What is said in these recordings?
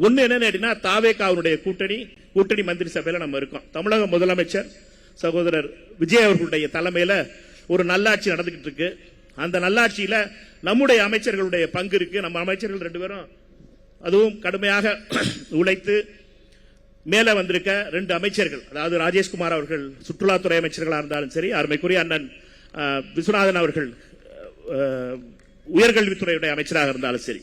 ஒண்ணு என்ன தாவேகாவுடைய கூட்டணி மந்திரி சபையில நம்ம இருக்கோம். தமிழக முதலமைச்சர் சகோதரர் விஜய் அவர்களுடைய தலைமையில ஒரு நல்லாட்சி நடந்துகிட்டு இருக்கு. அந்த நல்லாட்சியில நம்முடைய அமைச்சர்களுடைய பங்கு இருக்கு. நம்ம அமைச்சர்கள் 2 பேரும் அதுவும் கடுமையாக உழைத்து மேல வந்திருக்க 2 அமைச்சர்கள், அதாவது ராஜேஷ்குமார் அவர்கள் சுற்றுலாத்துறை அமைச்சர்களாக இருந்தாலும் சரி, அருமைக்குரிய அண்ணன் விஸ்வநாதன் அவர்கள் உயர்கல்வித்துறையுடைய அமைச்சராக இருந்தாலும் சரி,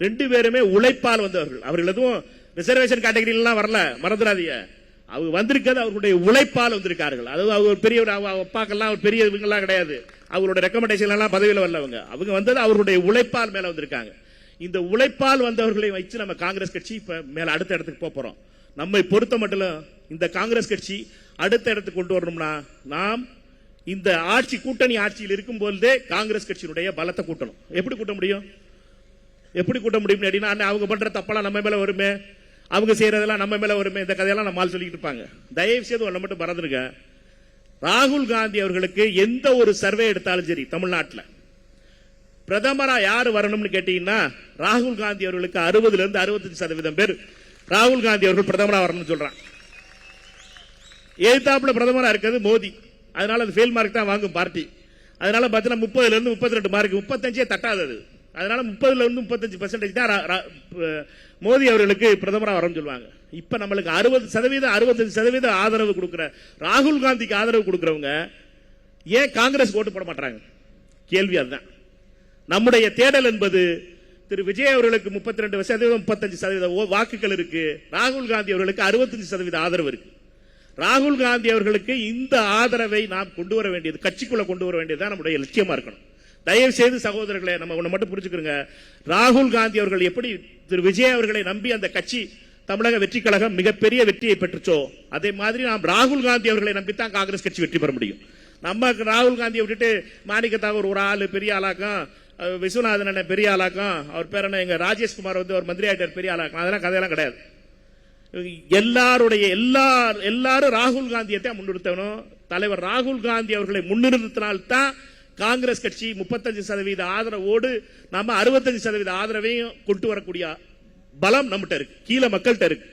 2 பேருமே உழைப்பால் வந்தவர்கள். அவர்கள் எதுவும் ரிசர்வேஷன் கேட்டகரியிலாம் வரல, மறந்துடாதீங்க. அவங்க வந்திருக்கிறது அவர்களுடைய உழைப்பால் வந்திருக்கார்கள். அதாவது அவங்க பெரிய அப்பாக்கெல்லாம் பெரிய இவங்கெல்லாம் கிடையாது, அவங்களுடைய ரெக்கமெண்டேஷன் எல்லாம் பதவியில் வரலவங்க. அவங்க வந்தது அவர்களுடைய உழைப்பால் மேல வந்திருக்காங்க. இந்த உழைப்பால் வந்தவர்களை வச்சு நம்ம காங்கிரஸ் கட்சி இப்ப மேல அடுத்த இடத்துக்கு போறோம். நம்மை பொறுத்த மட்டும் இந்த காங்கிரஸ் கட்சி அடுத்த இடத்துக்கு கொண்டு வரணும்னா நாம் இந்த ஆட்சி கூட்டணி ஆட்சியில் இருக்கும் போதே காங்கிரஸ் கட்சியினுடைய பலத்தை கூட்டணும். எப்படி கூட்ட முடியும் அப்படின்னா அவங்க பண்ற தப்பெல்லாம் நம்ம மேல வருமே, அவங்க செய்யறதெல்லாம் நம்ம மேல வருமே, இந்த கதையெல்லாம் நம்ம சொல்லிட்டு இருப்பாங்க. தயவு செய்து ஒன்றை மட்டும் மறந்துருங்க, ராகுல் காந்தி அவர்களுக்கு எந்த ஒரு சர்வே எடுத்தாலும் சரி தமிழ்நாட்டில் பிரதமரா யாரு வரணும்னு கேட்டீங்கன்னா ராகுல் காந்தி அவர்களுக்கு 60 இருந்து 65% பேர் ராகுல் காந்தி அவர்கள் பிரதமரா வரணும்னு சொல்றாங்க. எதிர்த்தாப்புல பிரதமரா இருக்கிறது மோடி, அதனால அது ஃபெயில் மார்க் தான் வாங்கும் பார்ட்டி. அதனால பாத்தீங்கன்னா 30 இருந்து 32 மார்க், 35 தட்டாதது. அதனால 30 இருந்து 35% தான் மோடி அவர்களுக்கு பிரதமரா வரணும்னு சொல்லுவாங்க. இப்ப நம்மளுக்கு 60% 65% ஆதரவு கொடுக்கிற ராகுல் காந்திக்கு ஆதரவு கொடுக்கிறவங்க ஏன் காங்கிரஸ் ஓட்டு போட மாட்டாங்க? கேள்வி அதுதான். நம்முடைய தேடல் என்பது திரு விஜய் அவர்களுக்கு 32% 35% வாக்குகள் இருக்கு, ராகுல் காந்தி அவர்களுக்கு 65% ஆதரவு இருக்கு. ராகுல் காந்தி அவர்களுக்கு இந்த ஆதரவை நாம் கொண்டு வர வேண்டியது, கட்சிக்குள்ள கொண்டு வர வேண்டியதுதான் நம்முடைய லட்சியமா இருக்கணும். தயவு செய்து சகோதரர்களே, நம்ம ஒண்ணு மட்டும் புரிஞ்சுக்கிறோங்க, ராகுல் காந்தி அவர்கள் எப்படி திரு விஜய் அவர்களை நம்பி அந்த கட்சி தமிழக வெற்றி கழகம் மிகப்பெரிய வெற்றியை பெற்றுச்சோ, அதே மாதிரி நாம் ராகுல் காந்தி அவர்களை நம்பித்தான் காங்கிரஸ் கட்சி வெற்றி பெற முடியும். நம்ம ராகுல் காந்தியை விட்டுட்டு மாணிக்கத்தாவர் ஒரு ஆளு பெரிய ஆளாக்கம், விஸ்வநாதன் பெரிய ஆளாக்கம், அவர் பேர் என்ன, எங்க ராஜேஷ்குமார் வந்து ஒரு மந்திரி ஆயிட்டார் பெரிய ஆளாக்கம், அதெல்லாம் கதையெல்லாம் கிடையாது. எல்லாரும் ராகுல் காந்தியை தான் முன்னிறுத்தணும். தலைவர் ராகுல் காந்தி அவர்களை முன்னிறுத்தினால்தான் காங்கிரஸ் கட்சி 35% ஆதரவோடு நம்ம 65% ஆதரவையும் கொண்டு வரக்கூடிய பலம் நம்மகிட்ட இருக்கு, கீழே மக்கள்கிட்ட இருக்கு.